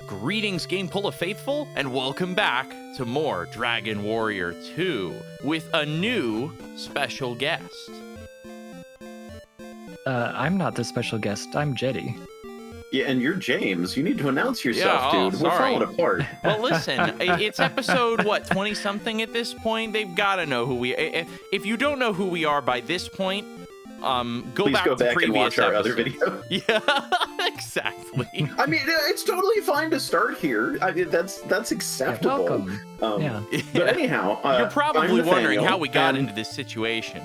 Greetings, GameCola faithful, and welcome back to more Dragon Warrior 2 with a new special guest. I'm not the special guest. I'm Jetty. Yeah, and you're James. You need to announce yourself, dude. We're falling apart. Well, listen, it's episode, 20-something at this point? They've got to know who we are. If you don't know who we are by this point, Please go back and watch our other video. Yeah, exactly. I mean, it's totally fine to start here. I mean, that's acceptable. Welcome. But anyhow, you're probably I'm wondering Nathaniel, how we got into this situation.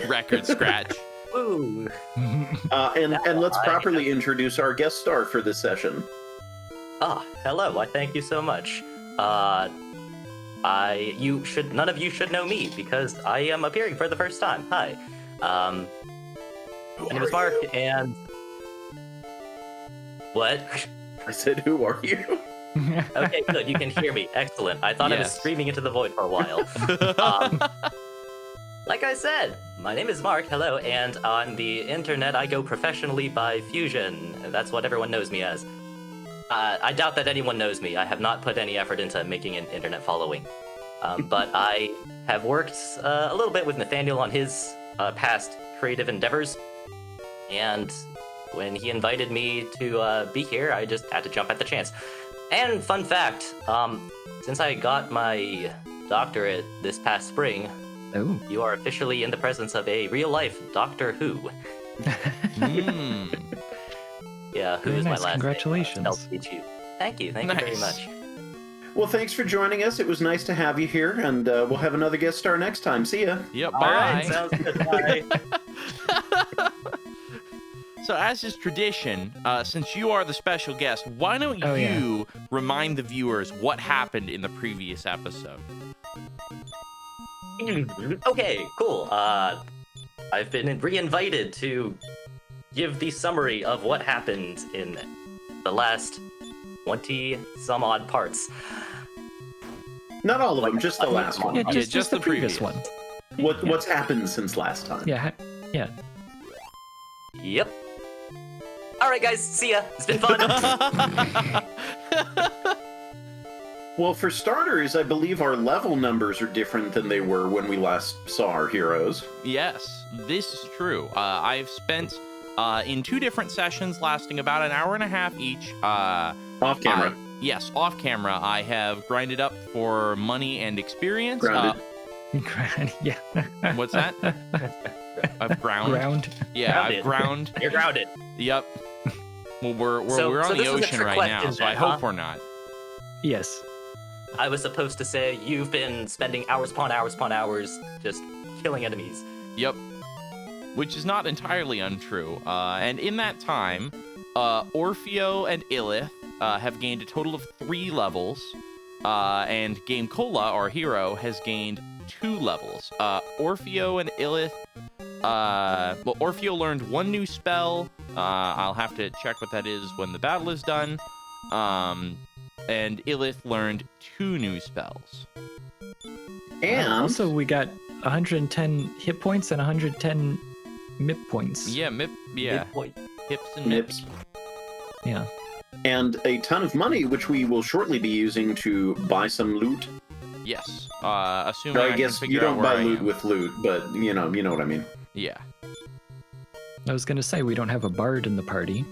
Record scratch. Ooh. And let's properly introduce our guest star for this session. Hello. I thank you so much. None of you should know me because I am appearing for the first time. Hi. My name is Mark, and what? I said, who are you? Okay, good. You can hear me. Excellent. I thought I was screaming into the void for a while. Like I said, my name is Mark. Hello, and on the internet, I go professionally by Phusion. That's what everyone knows me as. I doubt that anyone knows me. I have not put any effort into making an internet following. But I have worked a little bit with Nathaniel on his past creative endeavors, and when he invited me to be here, I just had to jump at the chance. And fun fact, since I got my doctorate this past spring, you are officially in the presence of a real-life Doctor Who. Yeah, Who is my last Congratulations. name. Thank you very much. Well, thanks for joining us. It was nice to have you here, and we'll have another guest star next time. See ya. Yep, bye. All right, sounds good. Bye. So as is tradition, since you are the special guest, why don't you remind the viewers what happened in the previous episode? Okay, cool. I've been re-invited to give the summary of what happened in the last 20-some-odd parts. Not all of them, just the last one. Yeah, just the previous one. What's happened since last time? Yeah. Yep. All right, guys. See ya. It's been fun. Well, for starters, I believe our level numbers are different than they were when we last saw our heroes. Yes, this is true. I've spent in 2 different sessions lasting about an hour and a half each. Off camera. Yes, off camera. I have grinded up for money and experience. Grounded. Yeah. What's that? I've ground. Yeah, Grounded. I've ground. You're grounded. Yep. Well, we're on the ocean right now, so I hope we're not. Yes. I was supposed to say you've been spending hours upon hours upon hours just killing enemies. Yep. Which is not entirely untrue. And in that time, Orfeo and Illith have gained a total of 3 levels, and GameCola, our hero, has gained 2 levels. Orfeo and Illith, Orfeo learned 1 new spell. I'll have to check what that is when the battle is done. And Illith learned 2 new spells. And also, we got 110 hit points and 110 MIP points. Yeah, MIP. Yeah, hips and MIPs. Yeah. And a ton of money, which we will shortly be using to buy some loot. Yes. Assuming I guess you don't buy loot with loot, but you know what I mean. Yeah. I was gonna say we don't have a bard in the party.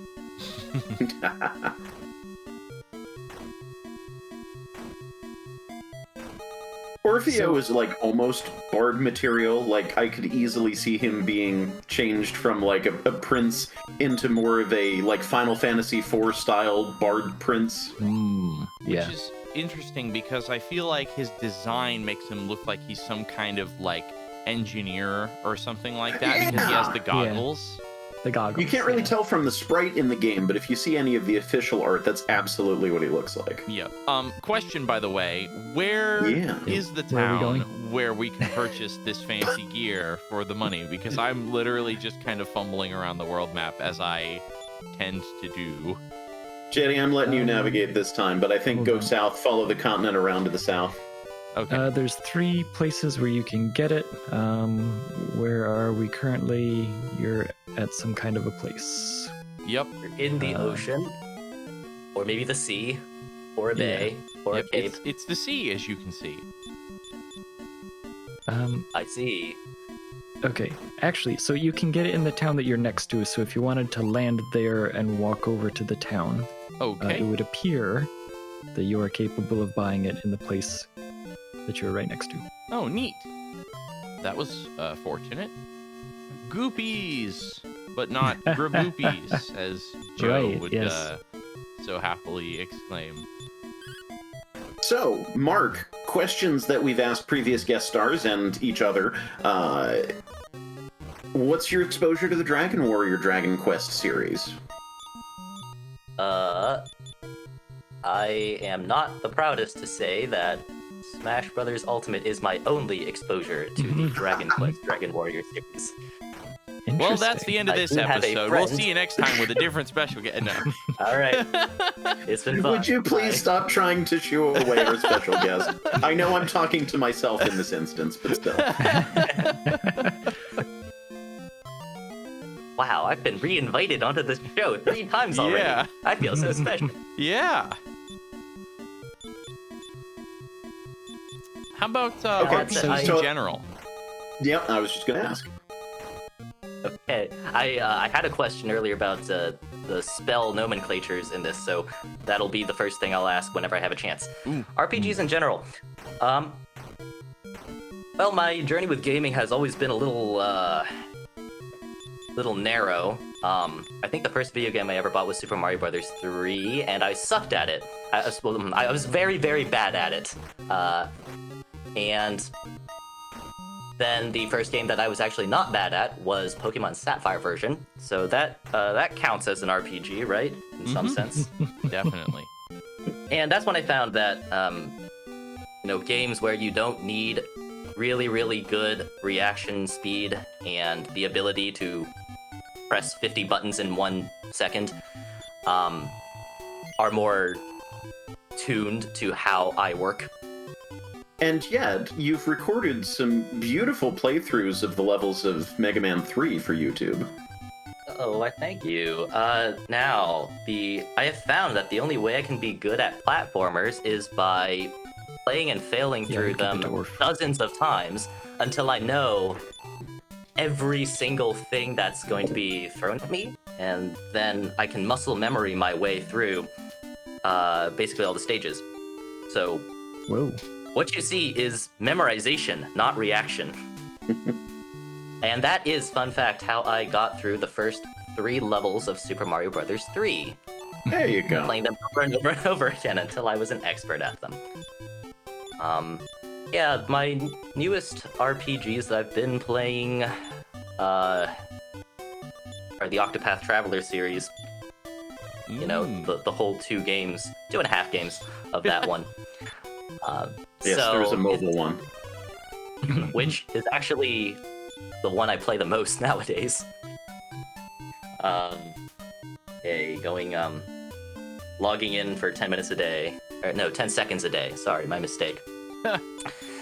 Orfeo is like almost bard material. Like I could easily see him being changed from like a prince into more of a like Final Fantasy IV style bard prince. Yeah. Which is interesting because I feel like his design makes him look like he's some kind of like engineer or something like that because he has the goggles. The goggles. You can't really tell from the sprite in the game, but if you see any of the official art, that's absolutely what he looks like. Yeah. Question, by the way, where is the town where we can purchase this fancy gear for the money? Because I'm literally just kind of fumbling around the world map as I tend to do. Jetty, I'm letting you navigate this time, but I think go south, follow the continent around to the south. Okay. There's 3 places where you can get it. Where are we currently? You're at some kind of a place. Yep. You're in the ocean, or or maybe the sea, or a bay, or Yep, a cave. it's the sea, as you can see. I see. Okay, actually, so you can get it in the town that you're next to. So if you wanted to land there and walk over to the town, Okay. it would appear that you are capable of buying it in the place that you're right next to. Oh, neat. That was fortunate. Goopies, but not graboopies, as Joe Right, would yes. so happily exclaim. So, Mark, questions that we've asked previous guest stars and each other. What's your exposure to the Dragon Warrior Dragon Quest series? I am not the proudest to say that Smash Brothers Ultimate is my only exposure to the Dragon Quest Dragon Warrior series. Well, that's the end of I this do have a episode. We'll friend. see you next time with a different special guest. No. All right, it's been fun. Would you please Bye. stop trying to shoo away our special guest? I know I'm talking to myself in this instance, but still. Wow, I've been re-invited onto this show 3 times already. Yeah. I feel so special. Yeah. How about Okay, RPGs so- in general? Yeah, I was just going to ask. Okay, I had a question earlier about the spell nomenclatures in this, so that'll be the first thing I'll ask whenever I have a chance. Ooh. RPGs in general. Well, my journey with gaming has always been a little narrow. I think the first video game I ever bought was Super Mario Brothers 3, and I sucked at it. I was very, very bad at it. And then the first game that I was actually not bad at was Pokemon Sapphire version, so that counts as an RPG, right? In some sense. Definitely. And that's when I found that, games where you don't need really, really good reaction speed and the ability to press 50 buttons in 1 second are more tuned to how I work. And yet, you've recorded some beautiful playthroughs of the levels of Mega Man 3 for YouTube. Oh, I thank you. Now, I have found that the only way I can be good at platformers is by playing and failing Yeah, through look at them the dwarf. dozens of times until I know every single thing that's going to be thrown at me, and then I can muscle memory my way through basically all the stages. So, Whoa. what you see is memorization, not reaction. And that is, fun fact, how I got through the first 3 levels of Super Mario Brothers 3. There you go. Playing them over and over and over again until I was an expert at them. Yeah, my newest RPGs that I've been playing are the Octopath Traveler series. You know, the whole 2.5 games of that one. Yes, so there's a mobile one. which is actually the one I play the most nowadays. Logging in for 10 minutes a day. Or no, 10 seconds a day. Sorry, my mistake.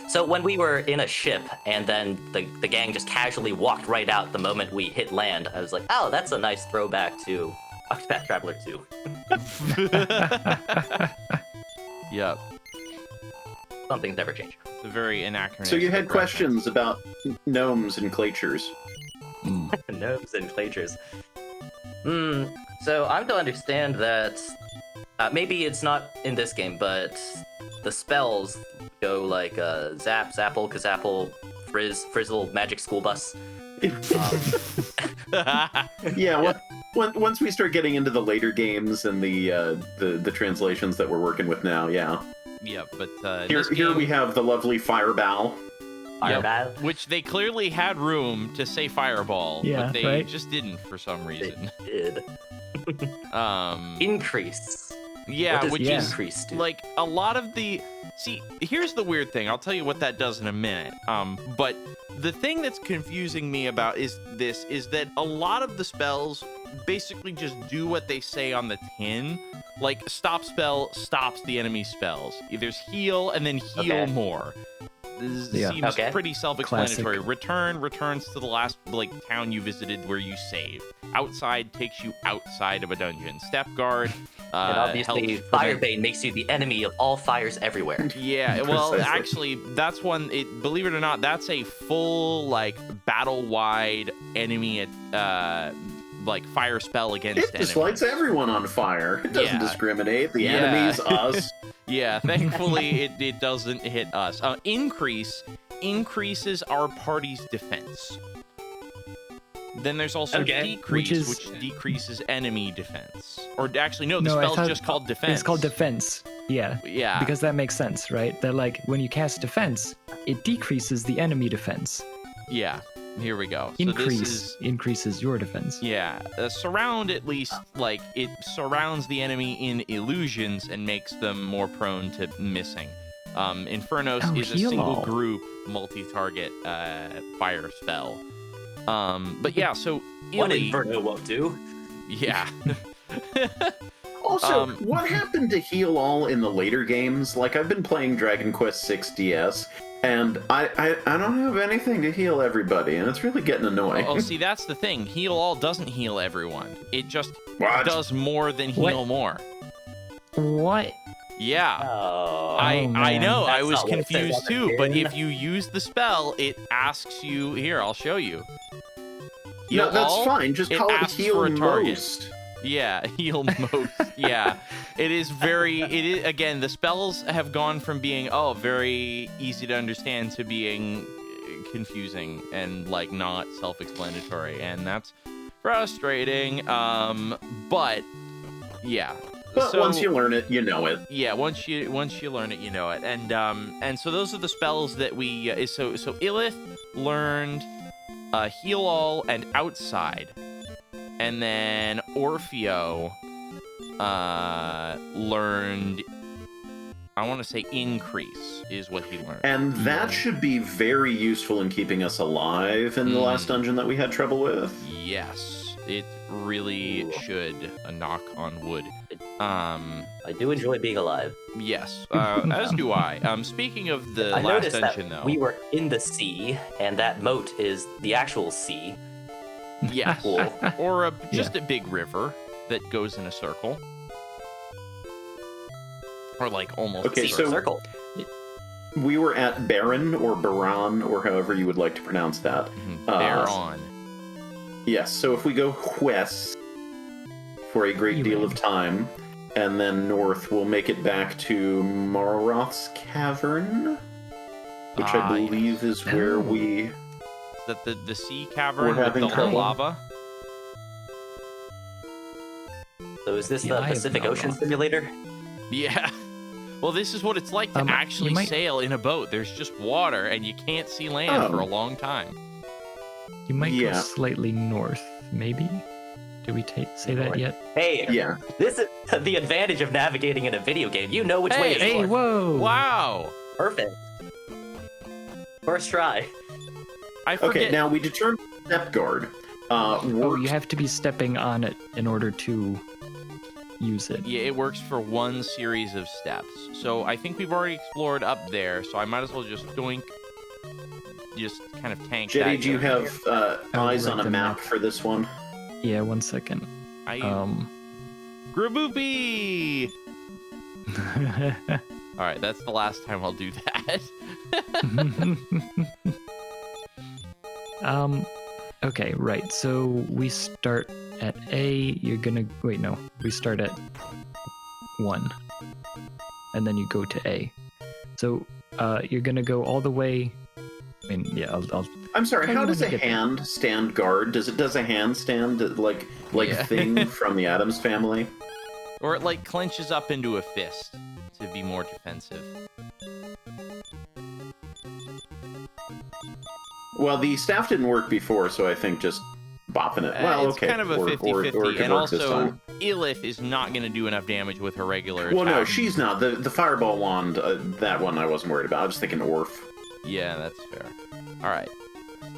So when we were in a ship and then the gang just casually walked right out the moment we hit land, I was like, oh, that's a nice throwback to Octopath Traveler 2. Yep. Some things never change. It's a very anachronistic. So you had reference. questions about gnomes and klachers. Gnomes and klachers. So I'm to understand that maybe it's not in this game, but the spells go like zap, zapple, kazapple, frizz, frizzle, magic school bus. Yeah, once we start getting into the later games and the translations that we're working with now, yeah. Yep, but Here this we game- have the lovely Fireball. Fireball. which they clearly had room to say fireball, Yeah, but they right? just didn't for some They reason. did. Yeah, Increase. What does which yeah. is increase do? like a lot of the here's the weird thing. I'll tell you what that does in a minute. But the thing that's confusing me about is that a lot of the spells basically just do what they say on the tin. Like stop spell stops the enemy spells. There's heal and then heal Okay. more. This Yeah. seems Okay. pretty self-explanatory. Return returns to the last town you visited where you saved. outside takes you outside of a dungeon. Step guard. And obviously, Firebane makes you the enemy of all fires everywhere. Yeah, well, Precisely. actually, that's one. Believe it or not, that's a full like battle-wide enemy like fire spell against It just enemies. lights everyone on fire. It doesn't Yeah. discriminate. The Yeah. enemies, us. Yeah, thankfully it doesn't hit us. Increases our party's defense. Then there's also Okay. decrease, Which which decreases enemy defense. Or actually, no, the No, I spell's thought just called defense. It's called defense. Yeah. Yeah. Because that makes sense, right? That like when you cast defense, it decreases the enemy defense. Yeah. Here we go. So this Increases your defense. Yeah, surround at least, like, it surrounds the enemy in illusions and makes them more prone to missing. Infernos Oh, is a heal single all. group multi-target fire spell. But yeah, so One Illy, Inferno won't do. yeah. Also, Um, what happened to heal all in the later games? Like, I've been playing Dragon Quest VI DS, and I don't have anything to heal everybody, and it's really getting annoying. Oh, see, that's the thing. Heal all doesn't heal everyone. It just What? does more than heal What? more. What? Yeah. Oh. I man. know, I That's was not what it says confused on the too, but tin. if you use the spell, it asks you, here, I'll show you. Heal No, that's all, fine. Just it call it asks heal for a target. most. Yeah, heal most. Yeah. It is again, the spells have gone from being, very easy to understand to being confusing and like not self-explanatory, and that's frustrating. But yeah. But So- once you learn it, you know it. Yeah, once you learn it, you know it. And so those are the spells that we so Illith learned heal all and outside. And then Orfeo learned, I want to say increase is what he learned. And that should be very useful in keeping us alive in the last dungeon that we had trouble with. Yes, it really Ooh. should. A knock on wood. I do enjoy being alive. Yes, as do I. Speaking of the I last noticed dungeon, that though. we were in the sea, and that moat is the actual sea. Yeah, Cool. or just a big river that goes in a circle, or like almost. Okay, a so- circle. Circle. We were at Baron or Baran or however you would like to pronounce that. Bear on. Yes, so if we go west for a great deal of time, and then north, we'll make it back to Malroth's Cavern, which I Ah, believe is where Oh. we... Is that the sea cavern We're with having the trouble. lava? So is this The the Eye of Pacific Ocean Malroth. Simulator? Yeah. Well, this is what it's like to You actually might- sail in a boat. There's just water, and you can't see land Oh. for a long time. You might Yeah. go slightly north, maybe? Did we say that North. yet? Hey, Yeah. this is the advantage of navigating in a video game. You know which way is Hey, north. whoa! Wow. Perfect. First try. I forget. Okay, now we determined Step Guard. Oh, Works you have to be stepping on it in order to use it. Yeah, it works for one series of steps. So I think we've already explored up there, so I might as well just doink. Just kind of tank Jetty, that. do you down have here. eyes right, on a the map map. for this one? Yeah, 1 second. Graboopy! Alright, that's the last time I'll do that. Okay, right. So we start at A. You're gonna wait. No, we start at 1, and then you go to A. So you're gonna go all the way. I mean, yeah. I'll I'm sorry, How how do you does a wanna get there? hand stand guard? Does a hand stand like Yeah. thing from the Addams Family? Or it like clenches up into a fist to be more defensive. Well, the staff didn't work before, so I think just bopping it. Well, It's okay. kind of a or 50-50, it could and work this also time. Ilith is not going to do enough damage with her regular Well, no, attack. she's not. The fireball wand, that one I wasn't worried about. I was thinking Orf. Yeah, that's fair. Alright.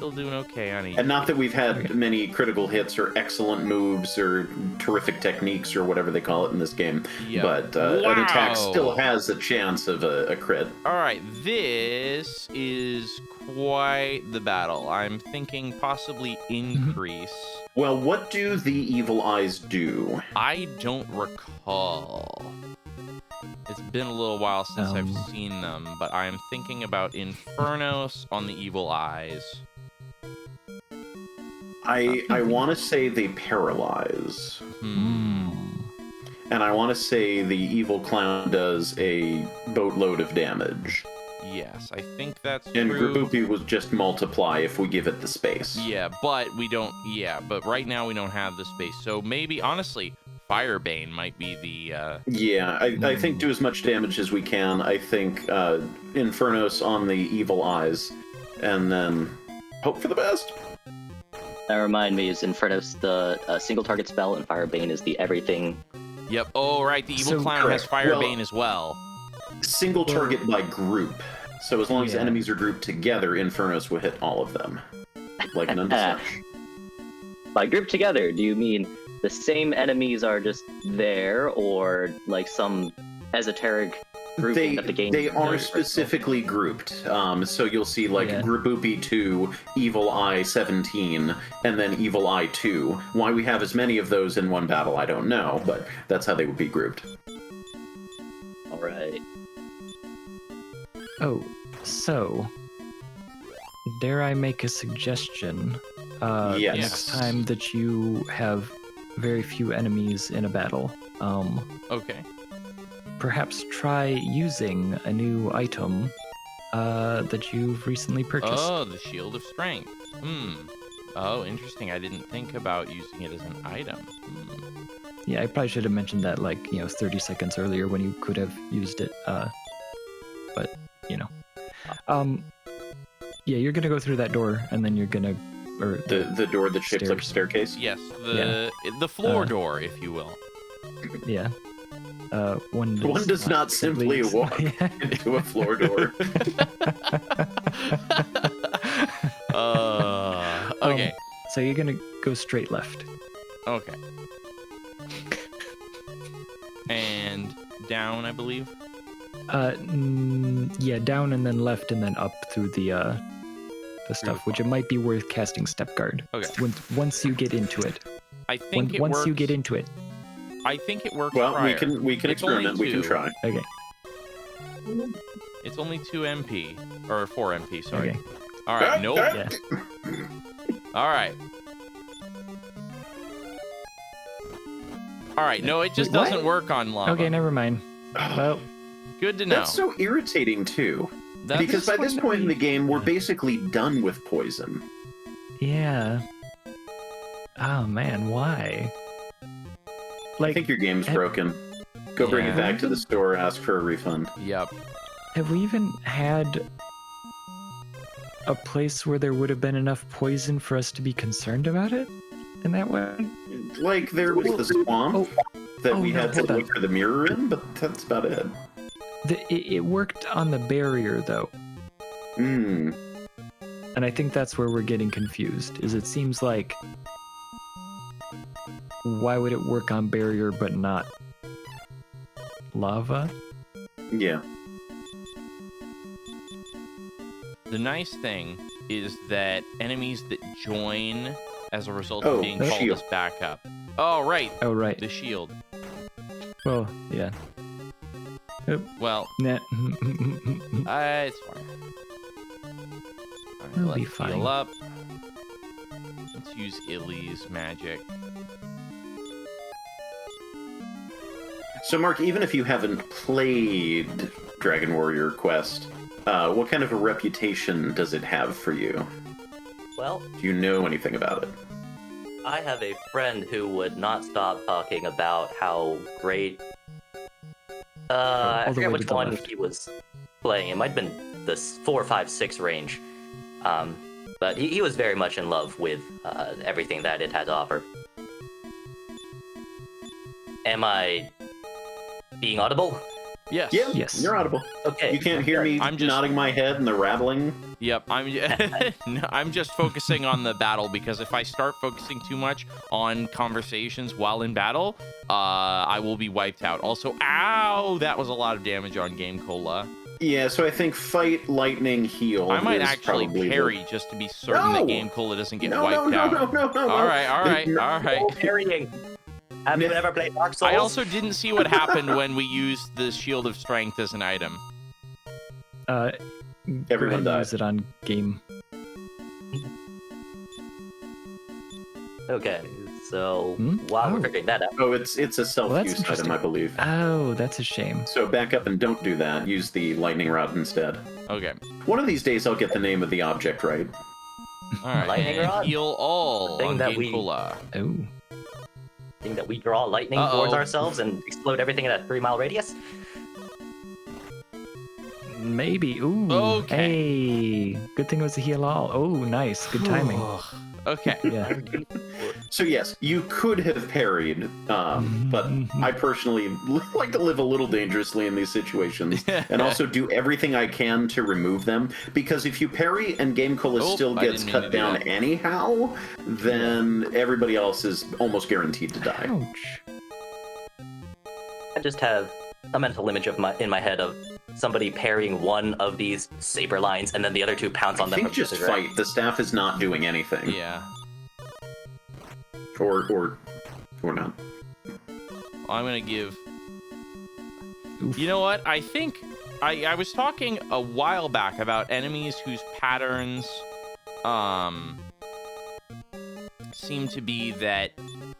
still doing okay on each. And not that we've had many critical hits or excellent moves or terrific techniques or whatever they call it in this game, but an attack still has a chance of a crit. All right, this is quite the battle. I'm thinking possibly increase. Well, what do the evil eyes do? I don't recall. It's been a little while since I've seen them, but I'm thinking about Infernos on the evil eyes. I want to say they paralyze. And I want to say the evil clown does a boatload of damage. Yes, I think that's and true. And Graboopy will just multiply if we give it the space. Yeah, but we don't... Yeah, but right now we don't have the space. So maybe, honestly, Firebane might be the... Yeah, I think do as much damage as we can. I think Infernos on the evil eyes. And then hope for the best. That remind me, is Infernos the single target spell, and Firebane is the everything? Yep. Oh, right, the evil clown has Firebane as well. Single target by group. So as long as enemies are grouped together, Infernos will hit all of them. Like an underslash. By group together, do you mean the same enemies are just there, or like some esoteric grouping that the game... They are specifically grouped. So you'll see like Graboopy 2, Evil Eye 17, and then Evil Eye 2. Why we have as many of those in one battle, I don't know, but that's how they would be grouped. Alright. Oh, so dare I make a suggestion? Yes. Next time that you have very few enemies in a battle, okay. Perhaps try using a new item that you've recently purchased. Oh, the Shield of Strength. Oh, interesting. I didn't think about using it as an item. Yeah, I probably should have mentioned that, 30 seconds earlier when you could have used it. But, yeah, you're gonna go through that door, and then you're gonna... Or the door that's shaped like a staircase? Yes, the floor door, if you will. Yeah. One does not simply walk into a floor door. Okay. So you're gonna go straight left. Okay. And down, I believe? Yeah, down and then left and then up through the stuff, which it might be worth casting Step Guard. Okay. Once you get into it. I think once you get into it. I think it works. Well, prior. we can experiment. We can try. Okay. It's only 2 MP or 4 MP. Sorry. Okay. All right. Nope. Yeah. All right. All right. No, it just doesn't work on lava. Okay, never mind. Well, good to know. That's so irritating too. Because by this point in the game, we're basically done with poison. Yeah. Oh man, why? I think your game's broken. Go bring it back to the store, ask for a refund. Yep. Have we even had a place where there would have been enough poison for us to be concerned about it in that way? Like, there was the swamp that we had to look for the mirror in, but that's about it. It worked on the barrier, though. And I think that's where we're getting confused, is it seems like... Why would it work on barrier but not lava? Yeah. The nice thing is that enemies that join as a result of being called as backup. Oh, right. Oh, right. The shield. Well, yeah. Well, nah. It's fine. Alright, It'll be let's fine. heal up. Let's use Illy's magic. So, Mark, even if you haven't played Dragon Warrior Quest, what kind of a reputation does it have for you? Well, do you know anything about it? I have a friend who would not stop talking about how great... I forget which one he was playing. It might have been the 4, 5, 6 range. But he was very much in love with everything that it had to offer. Am I being audible? Yes. Yeah, Yes. you're audible. Okay. You can't hear me I'm just- nodding my head and the rattling. Yep. No, I'm just focusing on the battle because if I start focusing too much on conversations while in battle, I will be wiped out. Also, ow, that was a lot of damage on GameCola. Yeah, so I think fight, lightning, heal. I might is actually probably parry just to be certain that No! GameCola doesn't get No, wiped no, no, out. no, no, no, All right, all right, No. all right. Parrying. Have you ever played Dark Souls? I also didn't see what happened when we used the Shield of Strength as an item. Go Everyone ahead and died. use it on game. Okay, so Hmm? while we're Oh. figuring that out, Oh, it's a self-use item, interesting. I believe. Oh, that's a shame. So back up and don't do that. Use the lightning rod instead. Okay. One of these days I'll get the name of the object right. All right. Lightning and rod? heal all Thing on that we- GameCola. Oh. being that we draw lightning Uh-oh. towards ourselves and explode everything in a 3-mile radius. Maybe. Ooh. Okay. Hey. Good thing it was a heal all. Oh, nice. Good timing. Okay. Yeah. So yes, you could have parried, but I personally like to live a little dangerously in these situations, and also do everything I can to remove them. Because if you parry and GameCola Oh, still I gets didn't mean to cut do down that. anyhow, then everybody else is almost guaranteed to die. Ouch. I just have a mental image of in my head of somebody parrying one of these saber lines, and then the other two pounce on I them. think from just the direct. fight. The staff is not doing anything, Yeah. or not. I'm gonna give. Oof. You know what? I think I was talking a while back about enemies whose patterns seem to be that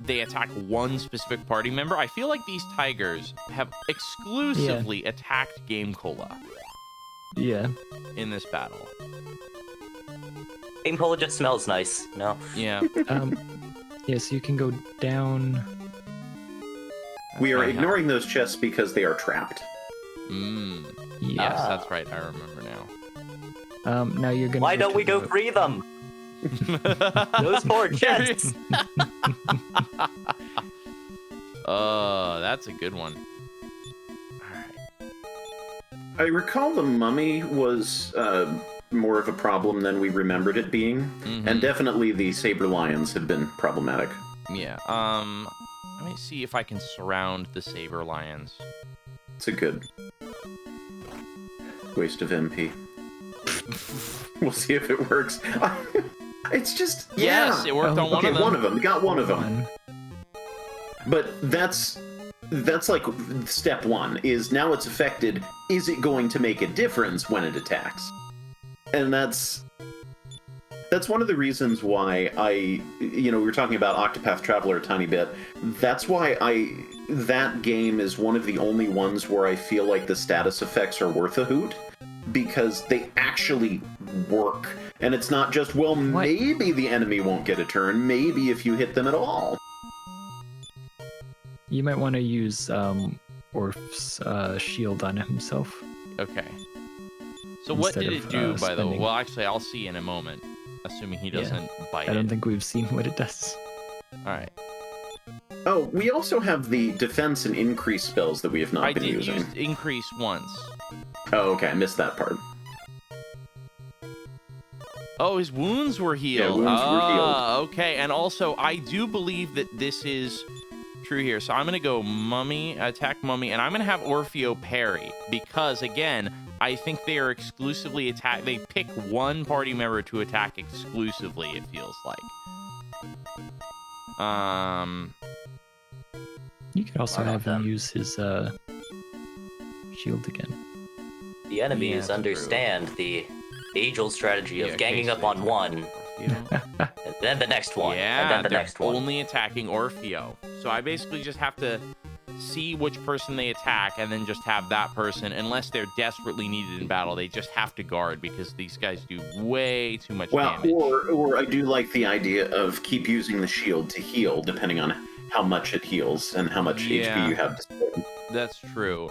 they attack one specific party member. I feel like these tigers have exclusively attacked GameCola Yeah. in this battle. GameCola just smells nice. No. Yeah. Yeah, so you can go down. We are my ignoring those chests because they are trapped. Mm. Yeah. Yes, Ah. that's right. I remember now. Now you're gonna. Why go don't to we go the- free them? Those poor chests. Oh, that's a good one. All right. I recall the mummy was more of a problem than we remembered it being, Mhm. and definitely the saber lions have been problematic. Yeah. Let me see if I can surround the saber lions. It's a good waste of MP. We'll see if it works. It's just Yes, yeah. it worked on one Okay, of them. one of them. Got one of them. One. But that's like step one. Is now it's affected. Is it going to make a difference when it attacks? And that's one of the reasons why we were talking about Octopath Traveler a tiny bit. That's why that game is one of the only ones where I feel like the status effects are worth a hoot, because they actually work. And it's not just, well, maybe the enemy won't get a turn, maybe if you hit them at all. You might want to use Orf's shield on himself. Okay. So what Instead did it of, do, by the way? spending- Well, actually, I'll see in a moment, assuming he doesn't bite I don't it. think we've seen what it does. All right. Oh, we also have the defense and increase spells that we have not I been did using. use increase once. Oh, okay, I missed that part. Oh, his wounds were healed. wounds were healed. Okay. And also, I do believe that this is true here. So I'm going to go Mummy, attack Mummy, and I'm going to have Orfeo parry. Because, again, I think they are exclusively attack. They pick one party member to attack exclusively, it feels like. You could also Why not have him them? use his shield again. The enemies Yeah, true. understand the age-old strategy of Yeah, ganging okay, up so on one, Orfeo. and then the next one, Yeah, and then the they're next one. only attacking Orfeo. So I basically just have to see which person they attack and then just have that person, unless they're desperately needed in battle, they just have to guard because these guys do way too much Well, damage. or I do like the idea of keep using the shield to heal, depending on how much it heals and how much Yeah. HP you have to spend. That's true.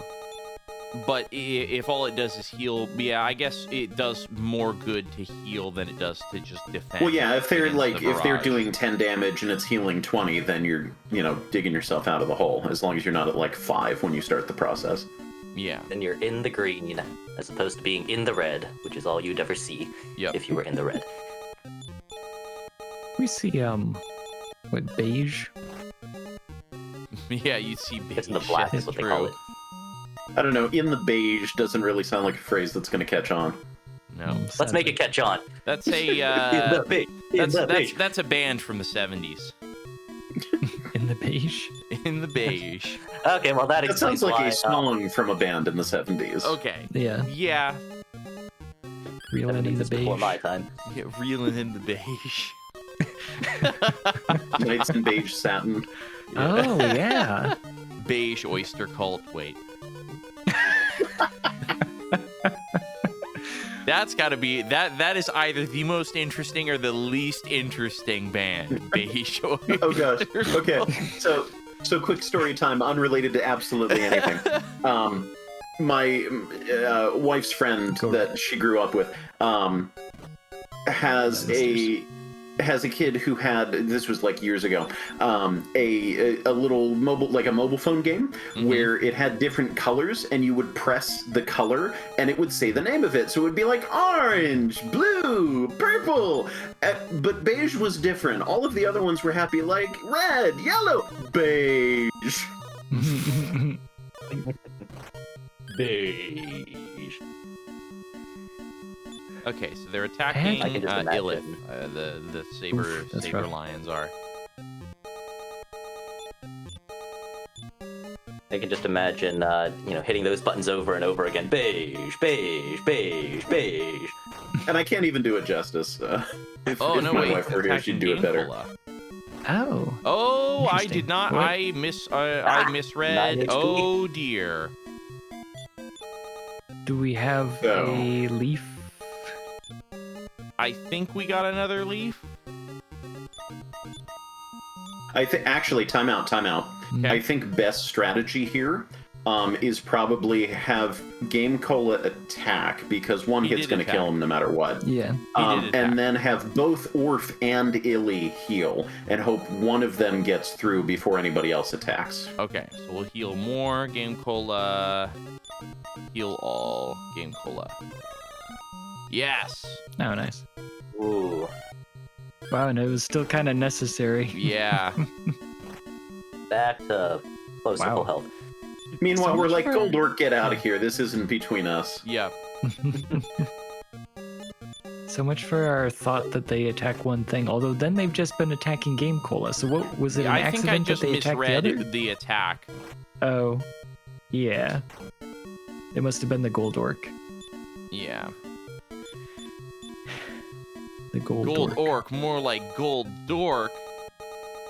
But if all it does is heal, yeah, I guess it does more good to heal than it does to just defend. Well, yeah, if they're against the if they're barrage. doing 10 damage and it's healing 20, then you're, digging yourself out of the hole, as long as you're not at like 5 when you start the process. Yeah. Then you're in the green, as opposed to being in the red, which is all you'd ever see Yep. if you were in the red. We see what, beige? Yeah, you see It's in the beige, black that's is what they true. call it. I don't know. In the beige doesn't really sound like a phrase that's going to catch on. No. Let's make it catch on. That's a In the beige. In the beige. that's a band from the 70s. In the beige. In the beige. Okay, well that That explains sounds like why, a song from a band in the 70s. Okay. Yeah, Yeah. reeling in the it's before beige. my time. Yeah, reeling in the beige. Knights in beige satin. Oh yeah. Beige oyster cult. Wait. That's got to be that is either the most interesting or the least interesting band. Beige oyster. Oh gosh. Okay. So quick story time, unrelated to absolutely anything. My wife's friend that she grew up with has a kid who had, this was like years ago, a little mobile phone game where it had different colors, and you would press the color and it would say the name of it. So it would be like orange, blue, purple, but beige was different. All of the other ones were happy, like red, yellow, beige. Beige. Okay, so they're attacking I can just Illith. imagine. The saber that's saber rough. lions are. I can just imagine, hitting those buttons over and over again. Beige, beige, beige, beige. And I can't even do it justice. If Oh no, my wait! wife were here, Attacking she'd do it better. GameCola. Oh. Oh, I Interesting. did not. What? I misread. 9 HP. Oh dear. Do we have So- a leaf? I think we got another leaf. I think actually, time out. Okay. I think best strategy here is probably have GameCola attack, because one He hit's did going to attack. kill him no matter what. Yeah. He did attack. And then have both Orf and Illy heal, and hope one of them gets through before anybody else attacks. Okay, so we'll heal more. GameCola. Heal all. GameCola. Yes. Oh, nice. Ooh. Wow, and it was still kind of necessary. Yeah. Back to close Wow. full health. Meanwhile, So we're much like, for- Goldork, get out of here. This isn't between us. Yep. So much for our thought that they attack one thing, although then they've just been attacking GameCola. So what was it? An I think I accident just that they attacked the misread other? the attack. Oh, yeah. It must have been the Goldork. Yeah. The Gold Gold Dork. orc, more like gold dork.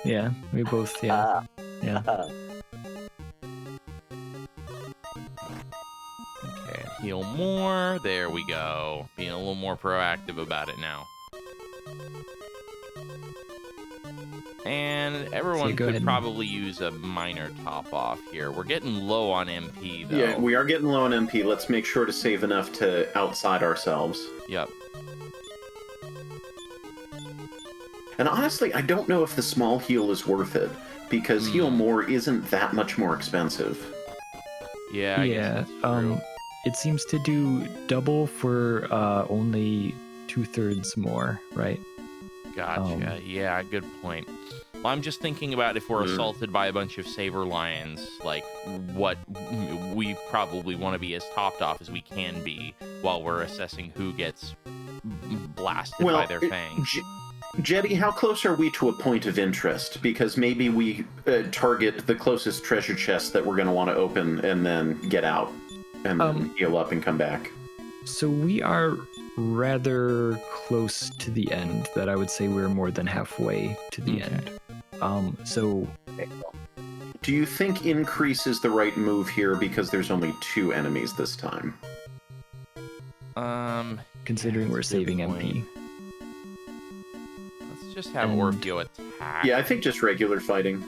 Yeah, we both. Yeah, yeah. Okay, heal more. There we go. Being a little more proactive about it now. And everyone go could ahead and- probably use a minor top off here. We're getting low on MP though. Yeah, we are getting low on MP. Let's make sure to save enough to outside ourselves. Yep. And honestly, I don't know if the small heal is worth it, because heal more isn't that much more expensive. Yeah. I guess Yeah. that's true. It seems to do double for only 2/3 more, right? Gotcha. Yeah, good point. Well, I'm just thinking about if we're assaulted by a bunch of saber lions, like what we probably want to be as topped off as we can be while we're assessing who gets blasted by their fangs. Jetty, how close are we to a point of interest? Because maybe we target the closest treasure chest that we're going to want to open and then get out and then heal up and come back. So we are rather close to the end. That I would say we're more than halfway to the end. So Do you think increase is the right move here because there's only 2 enemies this time? considering we're that's a good saving point. MP. Let's just have And- Orfeo attack. Yeah, I think just regular fighting.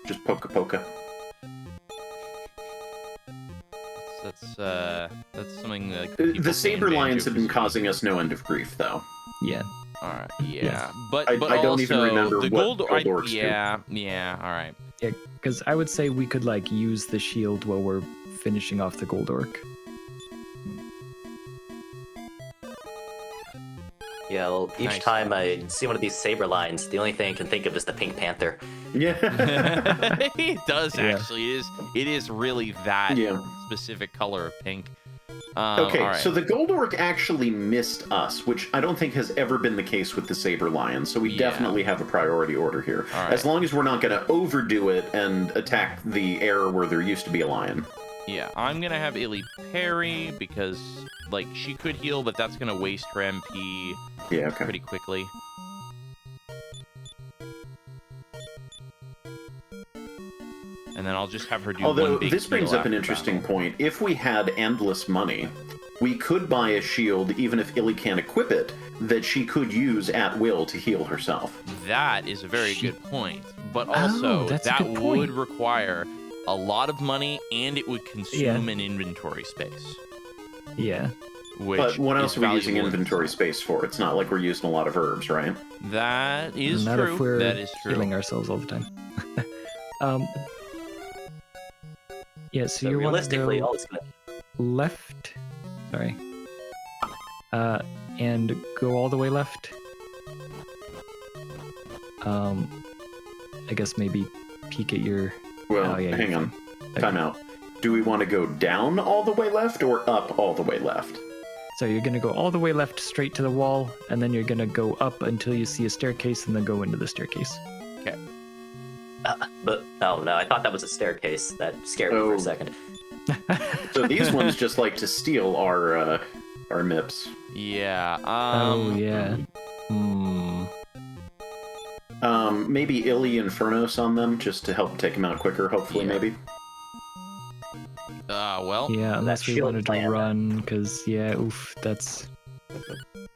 Just poka. That's something that The people say saber in lions have been Banjo-Kazooie. causing us no end of grief, though. Yeah. All right, yeah, Yes. but I don't also, even remember the what gold. gold orcs do. Yeah, all right. Yeah, because I would say we could like use the shield while we're finishing off the gold orc. Yeah, well, each Nice. time I see one of these saber lines, the only thing I can think of is the Pink Panther. Yeah. It does Yeah. actually. It is really that Yeah. specific color of pink. Okay, all right. so the gold orc actually missed us, which I don't think has ever been the case with the saber lion. So we Yeah. definitely have a priority order here. All right. As long as we're not going to overdo it and attack the area where there used to be a lion. Yeah, I'm gonna have Illy parry because like she could heal, but that's gonna waste her MP Yeah. Okay. pretty quickly. And then I'll just have her do Although one big this brings heal up an after interesting battle. point. If we had endless money, we could buy a shield, even if Illy can't equip it, that she could use at will to heal herself. That is a very She- good point. But also, that's a that good point. would require a lot of money and it would consume an inventory space. Yeah. Which But what else is are we using valuable in inventory itself. space for? It's not like we're using a lot of herbs, right? That is Not true. if we're That is true. healing ourselves all the time. Yeah, so So you want to realistically, go all it's gonna left. Sorry. And go all the way left. I guess maybe peek at your. Well, Oh, yeah, hang you're on. fine. Time out. Do we want to go down all the way left or up all the way left? So you're gonna go all the way left, straight to the wall, and then you're gonna go up until you see a staircase, and then go into the staircase. But no, I thought that was a staircase. That scared me for Oh. a second. So these ones just like to steal our MIPS. Yeah. Oh yeah. Hmm. Maybe Illy Infernos on them just to help take them out quicker, hopefully, Yeah. maybe. Well. Yeah, unless we shield wanted to plan. run, because yeah, oof, that's.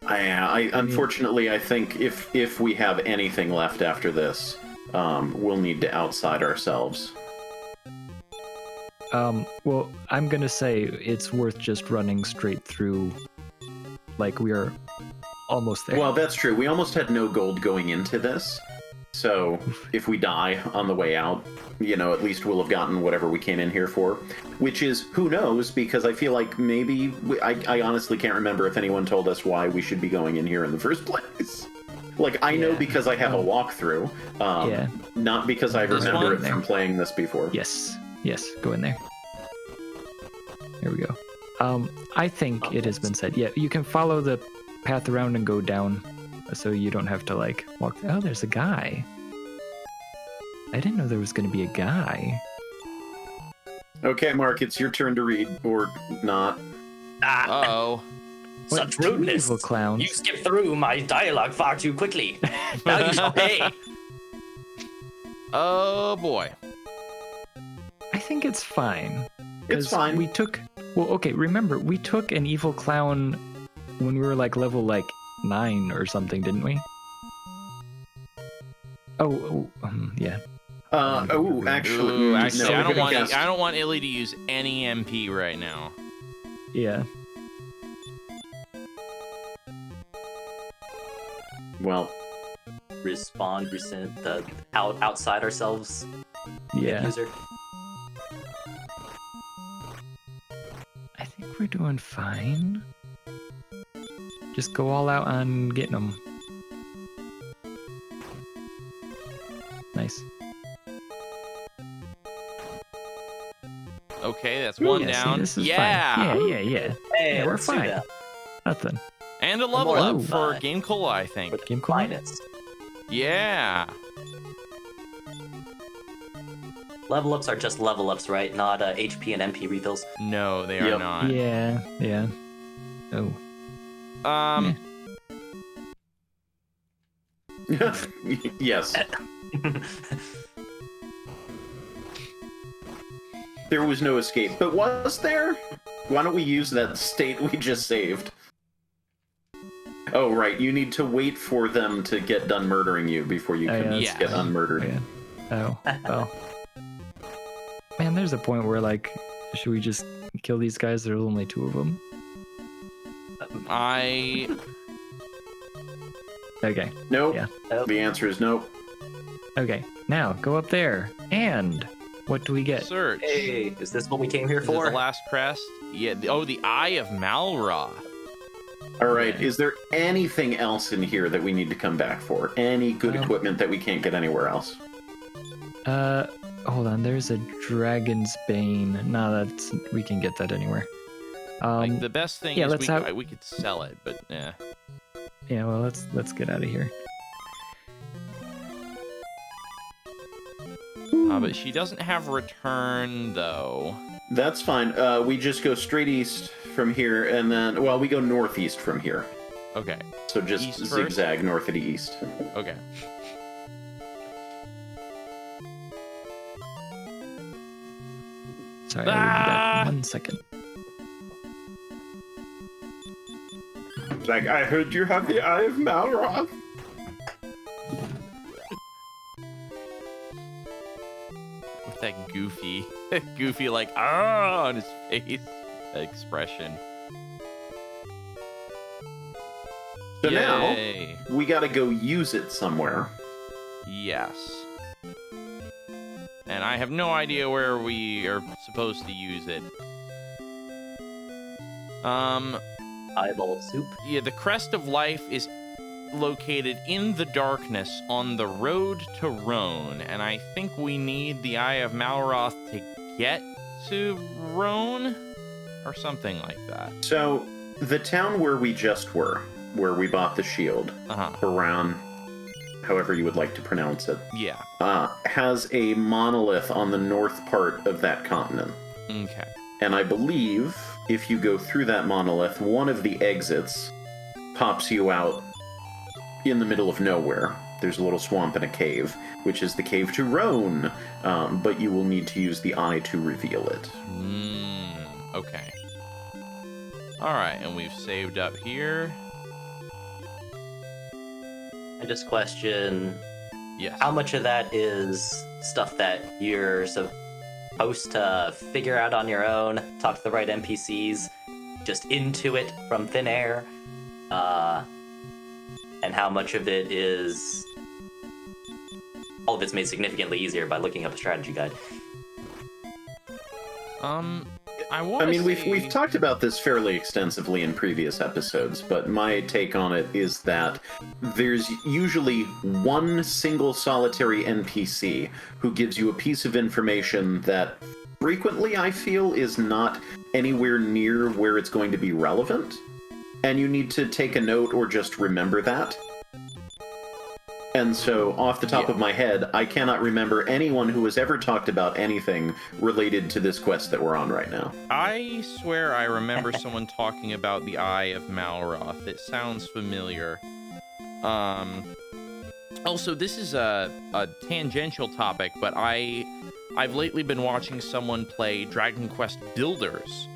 I unfortunately, I think if we have anything left after this, we'll need to outside ourselves. Well, I'm gonna say it's worth just running straight through. Like we are almost there. Well, that's true. We almost had no gold going into this. So if we die on the way out, at least we'll have gotten whatever we came in here for. Which is, who knows, because I feel like maybe, I honestly can't remember if anyone told us why we should be going in here in the first place. Like, I know Yeah. because I have a walkthrough, Yeah. not because I This remember one? it from playing this before. Yes, go in there. There we go. I think it has been said. Yeah, you can follow the path around and go down, so you don't have to like walk. Oh, there's a guy. I didn't know there was going to be a guy. Okay, Mark, it's your turn to read, or not. Ah, Uh-oh. What, such two rudeness! evil clowns. You skipped through my dialogue far too quickly. Now you shall pay. Oh boy. I think it's fine. It's 'Cause fine. We took. Well, okay. Remember, we took an evil clown when we were like level 9 or something, didn't we? Yeah. Actually, Ooh, actually, no, I we're don't gonna want cast- I don't want Illy to use any MP right now. Yeah. Well, Respond, rescind the outside ourselves Yeah. user. I think we're doing fine. Just go all out on getting them. Nice. Okay, that's Yeah, one see, down. this is Yeah. fine. Yeah. Hey, Yeah, we're let's do fine. that. Nothing. And a level more up than for fine. GameCola, I think. With Game Cola? finance. Yeah. Level ups are just level ups, right? Not HP and MP refills. No, they are Yep. not. Yeah. Oh. yes. There was no escape, but was there? Why don't we use that state we just saved? Oh, right. You need to wait for them to get done murdering you before you Oh, can yeah. get unmurdered. Yeah. Oh. Well. Man, there's a point where should we just kill these guys? There's only 2 of them. Okay. Nope. Yeah. The answer is nope. Okay. Now go up there and What do we get? Search. Hey, is this what we came here Is it for? the last crest? Yeah. The Eye of Malroth. All right. Okay. Is there anything else in here that we need to come back for? Any good equipment that we can't get anywhere else? Hold on. There's a Dragon's Bane. No, we can get that anywhere. Like the best thing yeah, is we could sell it, but yeah. Yeah, well, let's get out of here. But she doesn't have return though. That's fine. We just go straight east from here, and then, well, we go northeast from here. Okay. So just East first? zigzag north to east. Okay. Sorry, I'll be back 1 second. Like, I heard you have the Eye of Malroth. With that goofy like on his face expression. So Yay. now, we gotta go use it somewhere. Yes. And I have no idea where we are supposed to use it. Eyeball soup. Yeah, the Crest of Life is located in the darkness on the road to Roan, and I think we need the Eye of Malroth to get to Roan, or something like that. So, the town where we just were, where we bought the shield, around, however you would like to pronounce it, Yeah. has a monolith on the north part of that continent. Okay. And I believe if you go through that monolith, one of the exits pops you out in the middle of nowhere. There's a little swamp and a cave, which is the cave to Roan, but you will need to use the eye to reveal it. Okay. Alright, and we've saved up here. I just question Yes. how much of that is stuff that you're supposed to figure out on your own, talk to the right NPCs, just intuit from thin air, and how much of it is all of it's made significantly easier by looking up a strategy guide. I mean, we've talked about this fairly extensively in previous episodes, but my take on it is that there's usually one single solitary NPC who gives you a piece of information that frequently I feel is not anywhere near where it's going to be relevant, and you need to take a note or just remember that. And so, off the top of my head, I cannot remember anyone who has ever talked about anything related to this quest that we're on right now. I swear I remember someone talking about the Eye of Malroth. It sounds familiar. Also, this is a tangential topic, but I've lately been watching someone play Dragon Quest Builders.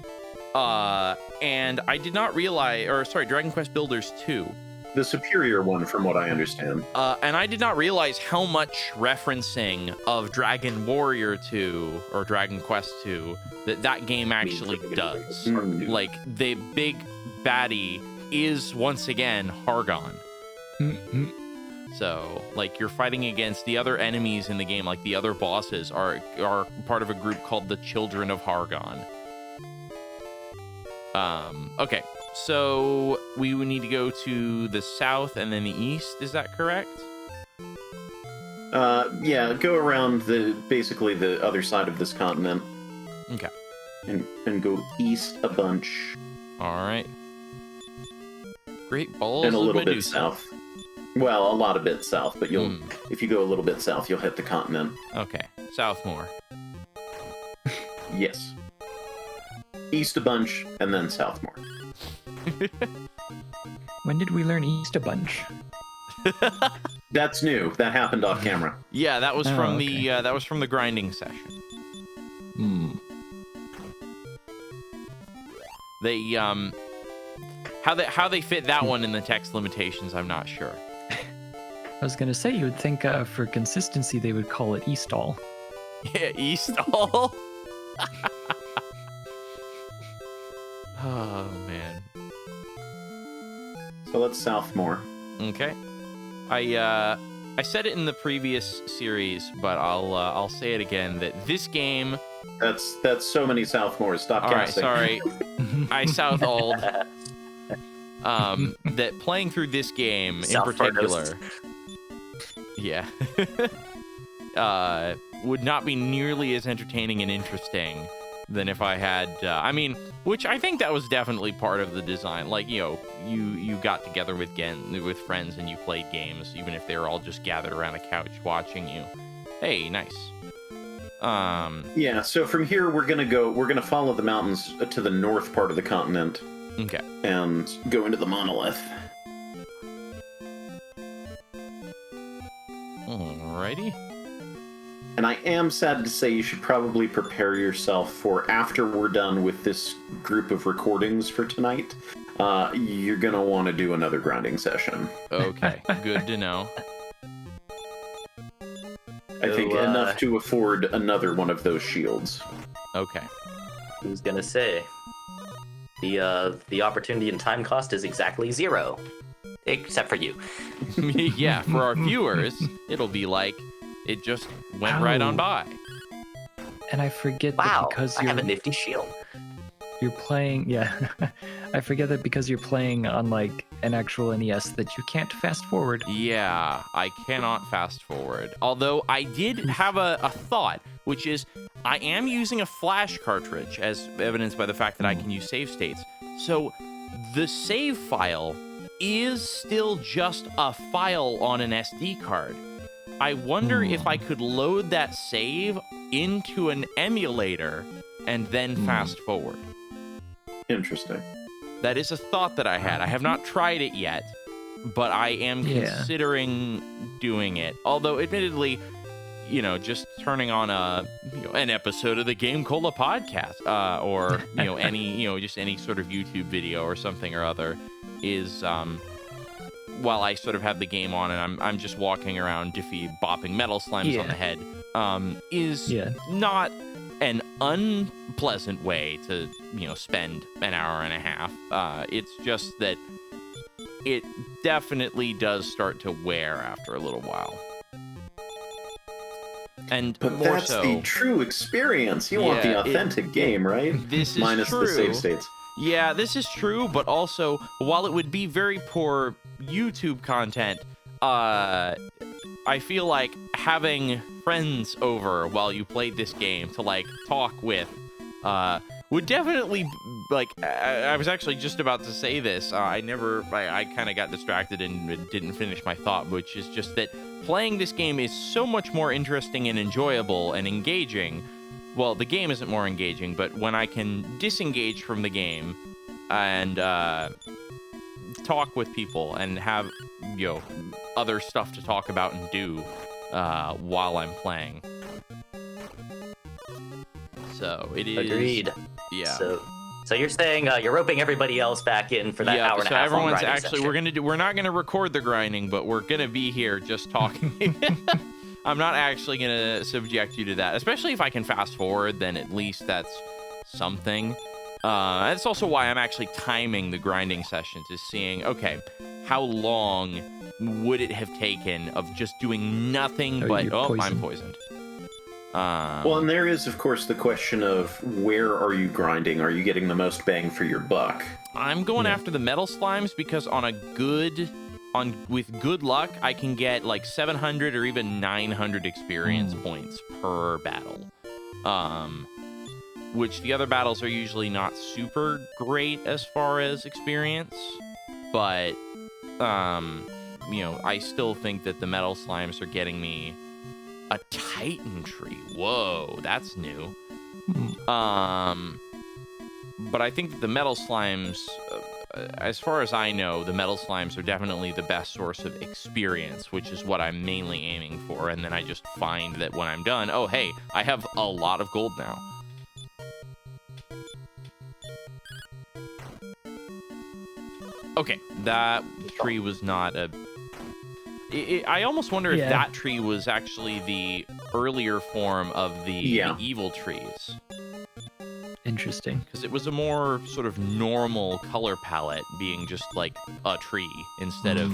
And I did not realize, Dragon Quest Builders 2. The superior one, from what I understand. And I did not realize how much referencing of Dragon Warrior 2 or Dragon Quest 2 that game actually does. Like, the big baddie is, once again, Hargon. So, like, you're fighting against the other enemies in the game, like the other bosses are part of a group called the Children of Hargon. Okay. So we would need to go to the south and then the east. Is that correct? Yeah, go around basically the other side of this continent. Okay. And go east a bunch. All right. Great balls and a little of bit Medusa. south. Well, a lot of bit south, but if you go a little bit south, you'll hit the continent. Okay. South more. Yes. East a bunch, and then south more. When did we learn East a bunch? That's new. That happened off camera. Yeah, that was from the grinding session. They how they fit that one in the text limitations, I'm not sure. I was gonna say, you would think for consistency they would call it Eastall. Yeah, Eastall. Oh man. So let's south more. Okay. I I said it in the previous series, but I'll say it again that this game. That's so many Southmores. Stop casting. All right, sorry. I South-alled. That playing through this game in particular, yeah, would not be nearly as entertaining and interesting than if I had. I mean, which I think that was definitely part of the design. Like, you got together with friends and you played games, even if they were all just gathered around a couch watching you. Hey, nice. Yeah. So from here, we're gonna follow the mountains to the north part of the continent. Okay. And go into the monolith. Alrighty. And I am sad to say you should probably prepare yourself for, after we're done with this group of recordings for tonight, you're going to want to do another grinding session. Okay, good to know. I think enough to afford another one of those shields. Okay. Who's gonna say? The opportunity and time cost is exactly 0. Except for you. Yeah, for our viewers, it'll be like it just went right on by. And I forget that because I have a nifty shield. You're playing, yeah. I forget that because you're playing on like an actual NES that you can't fast forward. Yeah, I cannot fast forward. Although I did have a thought, which is I am using a flash cartridge, as evidenced by the fact that I can use save states. So the save file is still just a file on an SD card. I wonder if I could load that save into an emulator and then fast forward. Interesting. That is a thought that I had. I have not tried it yet, but I am considering doing it. Although, admittedly, just turning on an episode of the GameCola podcast, or just any sort of YouTube video or something or other, is while I sort of have the game on and I'm just walking around Diffie bopping metal slimes on the head, is not an unpleasant way to spend an hour and a half. It's just that it definitely does start to wear after a little while. But that's the true experience. You want the authentic game, right? This is minus true. The save states. Yeah, this is true, but also, while it would be very poor YouTube content, I feel like having friends over while you played this game to, like, talk with, would definitely, like, I was actually just about to say this. I kind of got distracted and didn't finish my thought, which is just that playing this game is so much more interesting and enjoyable and engaging. Well, the game isn't more engaging, but when I can disengage from the game and talk with people and have other stuff to talk about and do while I'm playing. So it is. Agreed. Yeah. So you're saying you're roping everybody else back in for that hour and a half. So everyone's actually we're not gonna record the grinding, but we're gonna be here just talking. I'm not actually gonna subject you to that, especially if I can fast forward. Then at least that's something. That's also why I'm actually timing the grinding sessions, is seeing, okay, how long would it have taken of just doing nothing but I'm poisoned. Well, and there is, of course, the question of where are you grinding? Are you getting the most bang for your buck? I'm going after the metal slimes because with good luck, I can get like 700 or even 900 experience points per battle. Which the other battles are usually not super great as far as experience, but I still think that the metal slimes are getting me a Titan tree. Whoa, that's new. But I think that the metal slimes, as far as I know, the metal slimes are definitely the best source of experience, which is what I'm mainly aiming for. And then I just find that when I'm done, oh, hey, I have a lot of gold now. Okay, that tree was not a... I almost wonder if that tree was actually the earlier form of the evil trees. Interesting. Because it was a more sort of normal color palette, being just like a tree instead of,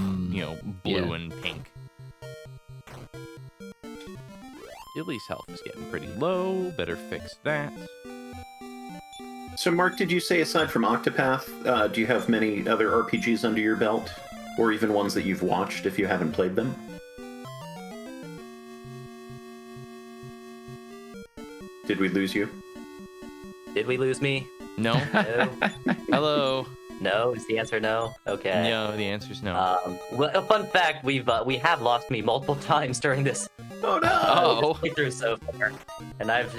blue and pink. Illy's health is getting pretty low. Better fix that. So, Mark, did you say aside from Octopath, do you have many other RPGs under your belt? Or even ones that you've watched if you haven't played them? Did we lose you? Did we lose me? No. No. Hello. No? Is the answer no? Okay. No, the answer's no. Well, a fun fact, we have lost me multiple times during this Oh, no! playthrough so far. And I've,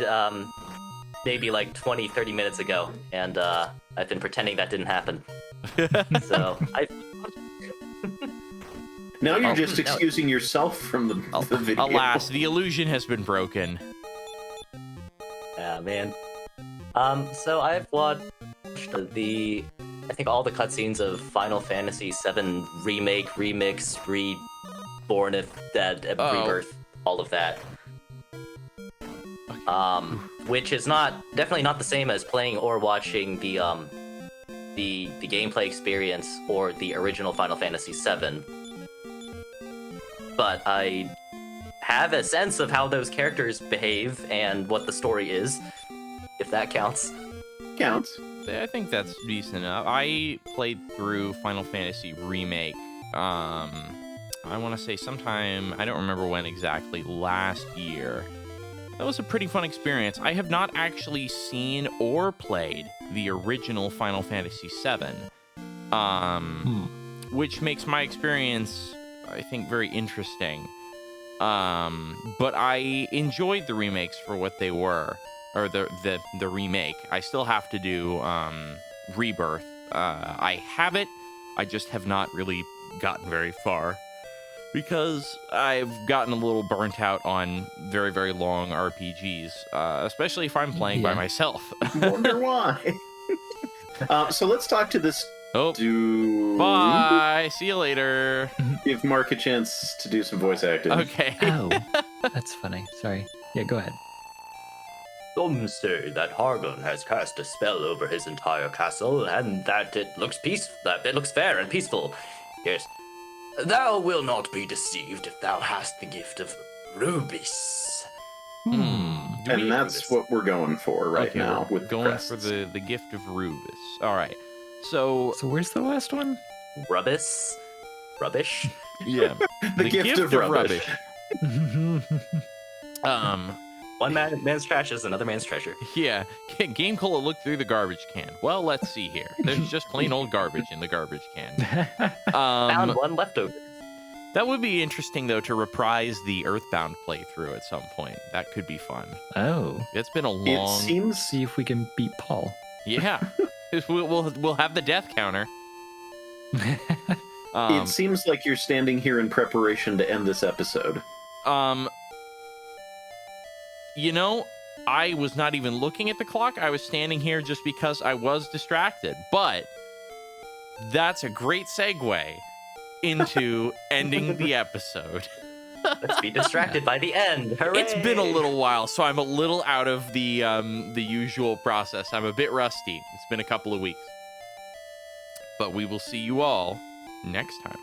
maybe like 20, 30 minutes ago, and I've been pretending that didn't happen. So, Now you're just excusing yourself from the video. Alas, the illusion has been broken. Yeah, man. So I've watched I think all the cutscenes of Final Fantasy VII Remake, Remix, Reborn, Rebirth, all of that. Which is definitely not the same as playing or watching the gameplay experience or the original Final Fantasy VII. But I have a sense of how those characters behave and what the story is, if that counts. Counts. I think that's decent enough. I played through Final Fantasy Remake, I want to say sometime, I don't remember when exactly, last year. That was a pretty fun experience. I have not actually seen or played the original Final Fantasy VII, which makes my experience, I think, very interesting. But I enjoyed the remakes for what they were, or the remake. I still have to do Rebirth. I have it. I just have not really gotten very far because I've gotten a little burnt out on very, very long RPGs, especially if I'm playing by myself. Wonder why. So let's talk to this dude. Bye. See you later. Give Mark a chance to do some voice acting. Okay. Oh, that's funny. Sorry. Yeah, go ahead. Some say that Hargon has cast a spell over his entire castle, and that it looks fair and peaceful. Yes. Thou wilt not be deceived if thou hast the gift of rubies. And that's what we're going for right now. We're with going for the gift of rubis. All right. So where's the last one? Rubbish? Yeah. the gift of rubbish. One man's trash is another man's treasure. Yeah. GameCola looked through the garbage can. Well, let's see here. There's just plain old garbage in the garbage can. Found one leftover. That would be interesting, though, to reprise the Earthbound playthrough at some point. That could be fun. Oh. It's been a long... See if we can beat Paul. Yeah. We'll have the death counter. It seems like you're standing here in preparation to end this episode. You know, I was not even looking at the clock. I was standing here just because I was distracted. But that's a great segue into ending the episode. Let's be distracted by the end. Hooray! It's been a little while, so I'm a little out of the usual process. I'm a bit rusty. It's been a couple of weeks. But we will see you all next time.